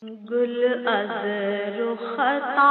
گل از رخطا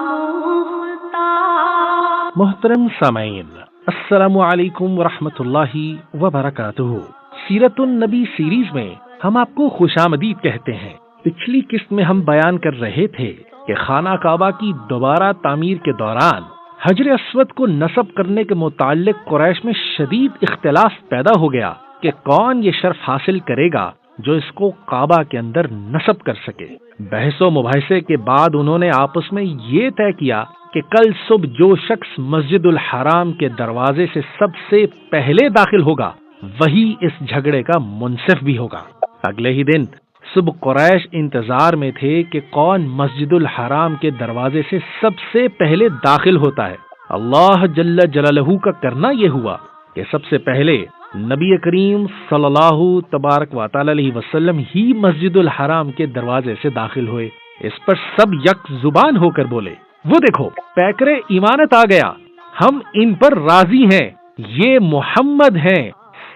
مختار۔ محترم سامعین، السلام علیکم ورحمۃ اللہ وبرکاتہ۔ سیرت النبی سیریز میں ہم آپ کو خوش آمدید کہتے ہیں۔ پچھلی قسط میں ہم بیان کر رہے تھے کہ خانہ کعبہ کی دوبارہ تعمیر کے دوران حجر اسود کو نصب کرنے کے متعلق قریش میں شدید اختلاف پیدا ہو گیا کہ کون یہ شرف حاصل کرے گا جو اس کو کعبہ کے اندر نصب کر سکے۔ بحث و مباحثے کے بعد انہوں نے آپس میں یہ طے کیا کہ کل صبح جو شخص مسجد الحرام کے دروازے سے سب سے پہلے داخل ہوگا وہی اس جھگڑے کا منصف بھی ہوگا۔ اگلے ہی دن صبح قریش انتظار میں تھے کہ کون مسجد الحرام کے دروازے سے سب سے پہلے داخل ہوتا ہے۔ اللہ جل جلالہ کا کرنا یہ ہوا کہ سب سے پہلے نبی کریم صلی اللہ تبارک و تعالی علیہ وسلم ہی مسجد الحرام کے دروازے سے داخل ہوئے۔ اس پر سب یک زبان ہو کر بولے، وہ دیکھو پیکر ایمانت آ گیا، ہم ان پر راضی ہیں، یہ محمد ہیں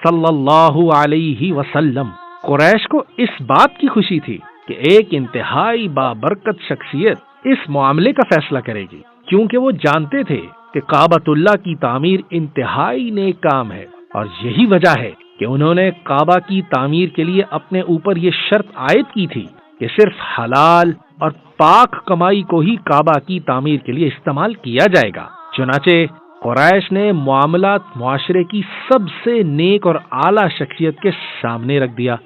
صلی اللہ علیہ وسلم۔ قریش کو اس بات کی خوشی تھی کہ ایک انتہائی بابرکت شخصیت اس معاملے کا فیصلہ کرے گی، کیونکہ وہ جانتے تھے کہ کعبۃ اللہ کی تعمیر انتہائی نیک کام ہے، اور یہی وجہ ہے کہ انہوں نے کعبہ کی تعمیر کے لیے اپنے اوپر یہ شرط عائد کی تھی کہ صرف حلال اور پاک کمائی کو ہی کعبہ کی تعمیر کے لیے استعمال کیا جائے گا۔ چنانچہ قریش نے معاملات معاشرے کی سب سے نیک اور اعلیٰ شخصیت کے سامنے رکھ دیا۔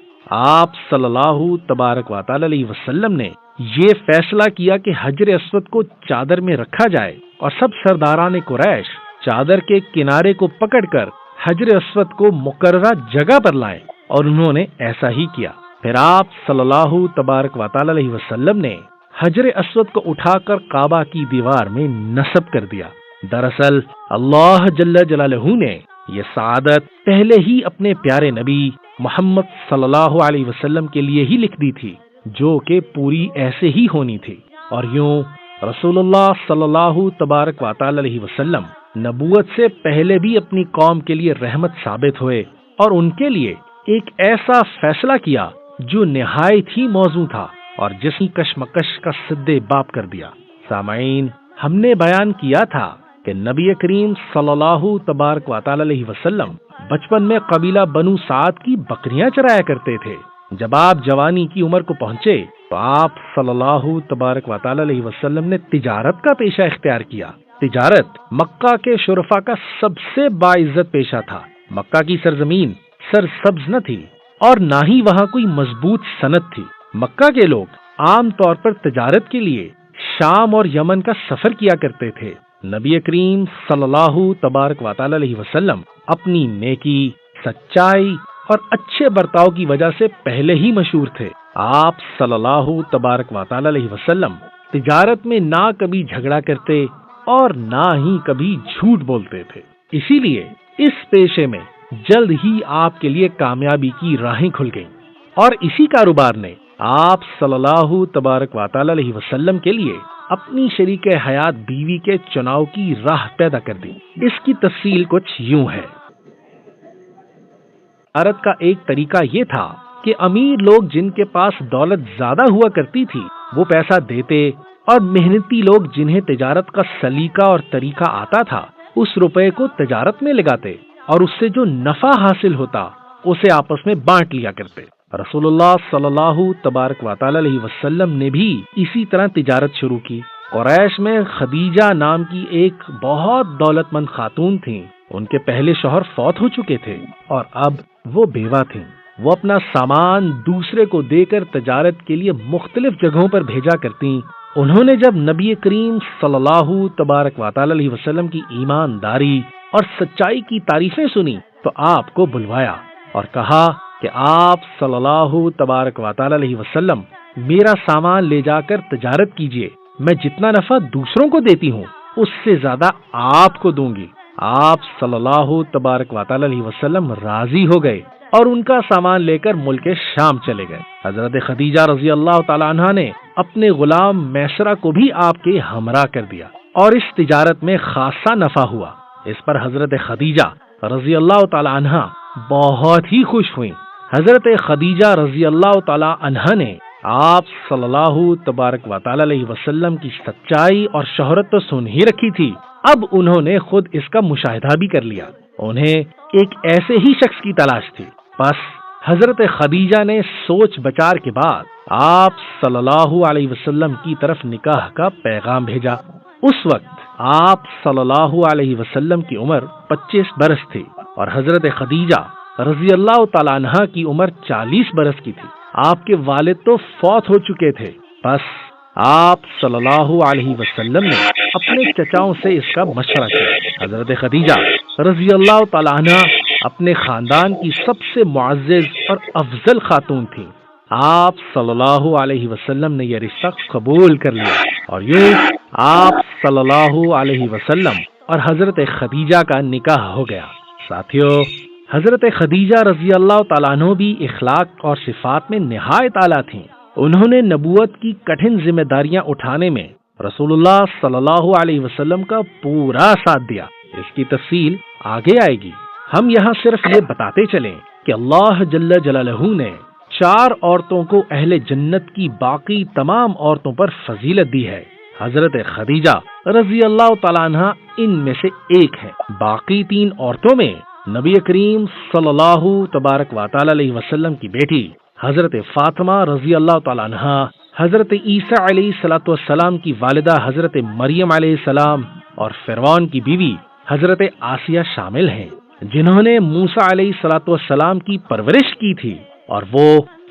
آپ صلی اللہ تبارک و تعالی علیہ وسلم نے یہ فیصلہ کیا کہ حجر اسود کو چادر میں رکھا جائے، اور سب سرداران قریش چادر کے کنارے کو پکڑ کر حجر اسود کو مقررہ جگہ پر لائے، اور انہوں نے ایسا ہی کیا۔ پھر آپ صلی اللہ تبارک و تعالی علیہ وسلم نے حجر اسود کو اٹھا کر کعبہ کی دیوار میں نصب کر دیا۔ دراصل اللہ جل جلالہ نے یہ سعادت پہلے ہی اپنے پیارے نبی محمد صلی اللہ علیہ وسلم کے لیے ہی لکھ دی تھی، جو کہ پوری ایسے ہی ہونی تھی۔ اور یوں رسول اللہ صلی اللہ تبارک و تعالی علیہ وسلم نبوت سے پہلے بھی اپنی قوم کے لیے رحمت ثابت ہوئے، اور ان کے لیے ایک ایسا فیصلہ کیا جو نہایت ہی موزوں تھا اور جس کی کشمکش کا سدے باب کر دیا۔ سامعین، ہم نے بیان کیا تھا کہ نبی کریم صلی اللہ تبارک و تعالی علیہ وسلم بچپن میں قبیلہ بنو سعد کی بکریاں چرایا کرتے تھے۔ جب آپ جوانی کی عمر کو پہنچے تو آپ صلی اللہ تبارک و تعالی علیہ وسلم نے تجارت کا پیشہ اختیار کیا۔ تجارت مکہ کے شرفاء کا سب سے باعزت پیشہ تھا۔ مکہ کی سرزمین سرسبز نہ تھی اور نہ ہی وہاں کوئی مضبوط صنعت تھی۔ مکہ کے لوگ عام طور پر تجارت کے لیے شام اور یمن کا سفر کیا کرتے تھے۔ نبی کریم صلی اللہ تبارک و تعالی علیہ وسلم اپنی نیکی، سچائی اور اچھے برتاؤ کی وجہ سے پہلے ہی مشہور تھے۔ آپ صلی اللہ تبارک و تعالی علیہ وسلم تجارت میں نہ کبھی جھگڑا کرتے اور نہ ہی کبھی جھوٹ بولتے تھے، اسی لیے اس پیشے میں جلد ہی آپ کے لیے کامیابی کی راہیں کھل گئیں، اور اسی کاروبار نے آپ صلی اللہ تبارک و تعالی علیہ وسلم کے لیے اپنی شریک حیات بیوی کے چناؤ کی راہ پیدا کر دی۔ اس کی تفصیل کچھ یوں ہے۔ تجارت کا ایک طریقہ یہ تھا کہ امیر لوگ جن کے پاس دولت زیادہ ہوا کرتی تھی وہ پیسہ دیتے، اور محنتی لوگ جنہیں تجارت کا سلیقہ اور طریقہ آتا تھا اس روپے کو تجارت میں لگاتے، اور اس سے جو نفع حاصل ہوتا اسے آپس میں بانٹ لیا کرتے۔ رسول اللہ صلی اللہ تبارک و تعالی علیہ وسلم نے بھی اسی طرح تجارت شروع کی۔ قریش میں خدیجہ نام کی ایک بہت دولت مند خاتون تھیں۔ ان کے پہلے شوہر فوت ہو چکے تھے اور اب وہ بیوہ تھیں۔ وہ اپنا سامان دوسرے کو دے کر تجارت کے لیے مختلف جگہوں پر بھیجا کرتیں۔ انہوں نے جب نبی کریم صلی اللہ تبارک و تعالی علیہ وسلم کی ایمانداری اور سچائی کی تعریفیں سنی تو آپ کو بلوایا اور کہا کہ آپ صلی اللہ تبارک و تعالی علیہ وسلم میرا سامان لے جا کر تجارت کیجئے، میں جتنا نفع دوسروں کو دیتی ہوں اس سے زیادہ آپ کو دوں گی۔ آپ صلی اللہ تبارک و تعالی علیہ وسلم راضی ہو گئے اور ان کا سامان لے کر ملک شام چلے گئے۔ حضرت خدیجہ رضی اللہ تعالی عنہا نے اپنے غلام میسرہ کو بھی آپ کے ہمراہ کر دیا اور اس تجارت میں خاصا نفع ہوا۔ اس پر حضرت خدیجہ رضی اللہ تعالی عنہا بہت ہی خوش ہوئیں۔ حضرت خدیجہ رضی اللہ تعالی عنہا نے آپ صلی اللہ تبارک و تعالی علیہ وسلم کی سچائی اور شہرت تو سن ہی رکھی تھی، اب انہوں نے خود اس کا مشاہدہ بھی کر لیا۔ انہیں ایک ایسے ہی شخص کی تلاش تھی، بس حضرت خدیجہ نے سوچ بچار کے بعد آپ صلی اللہ علیہ وسلم کی طرف نکاح کا پیغام بھیجا۔ اس وقت آپ صلی اللہ علیہ وسلم کی عمر 25 برس تھی اور حضرت خدیجہ رضی اللہ تعالیٰ عنہا کی عمر 40 برس کی تھی۔ آپ کے والد تو فوت ہو چکے تھے، بس آپ صلی اللہ علیہ وسلم نے اپنے چچاؤں سے اس کا مشورہ کیا۔ حضرت خدیجہ رضی اللہ تعالیٰ عنہ اپنے خاندان کی سب سے معزز اور افضل خاتون تھیں۔ آپ صلی اللہ علیہ وسلم نے یہ رشتہ قبول کر لیا اور یوں آپ صلی اللہ علیہ وسلم اور حضرت خدیجہ کا نکاح ہو گیا۔ ساتھیو، حضرت خدیجہ رضی اللہ تعالیٰ عنہ بھی اخلاق اور صفات میں نہایت اعلیٰ تھیں۔ انہوں نے نبوت کی کٹھن ذمہ داریاں اٹھانے میں رسول اللہ صلی اللہ علیہ وسلم کا پورا ساتھ دیا۔ اس کی تفصیل آگے آئے گی۔ ہم یہاں صرف یہ بتاتے چلیں کہ اللہ جل جلالہ نے 4 عورتوں کو اہل جنت کی باقی تمام عورتوں پر فضیلت دی ہے۔ حضرت خدیجہ رضی اللہ تعالیٰ عنہ ان میں سے ایک ہے۔ باقی 3 عورتوں میں نبی کریم صلی اللہ تبارک و تعالی علیہ وسلم کی بیٹی حضرت فاطمہ رضی اللہ تعالیٰ عنہ، حضرت عیسیٰ علیہ الصلوۃ والسلام کی والدہ حضرت مریم علیہ السلام اور فرعون کی بیوی حضرت آسیہ شامل ہیں، جنہوں نے موسیٰ علیہ الصلوۃ والسلام کی پرورش کی تھی اور وہ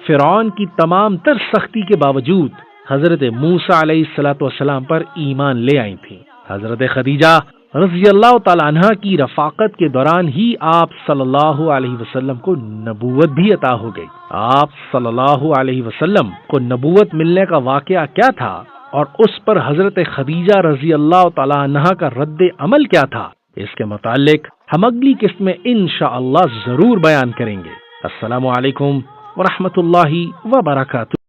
فرعون کی تمام تر سختی کے باوجود حضرت موسیٰ علیہ الصلوۃ والسلام پر ایمان لے آئی تھیں۔ حضرت خدیجہ رضی اللہ تعالیٰ عنہ کی رفاقت کے دوران ہی آپ صلی اللہ علیہ وسلم کو نبوت بھی عطا ہو گئی۔ آپ صلی اللہ علیہ وسلم کو نبوت ملنے کا واقعہ کیا تھا اور اس پر حضرت خدیجہ رضی اللہ تعالیٰ عنہ کا رد عمل کیا تھا، اس کے متعلق ہم اگلی قسط میں انشاءاللہ ضرور بیان کریں گے۔ السلام علیکم ورحمۃ اللہ وبرکاتہ۔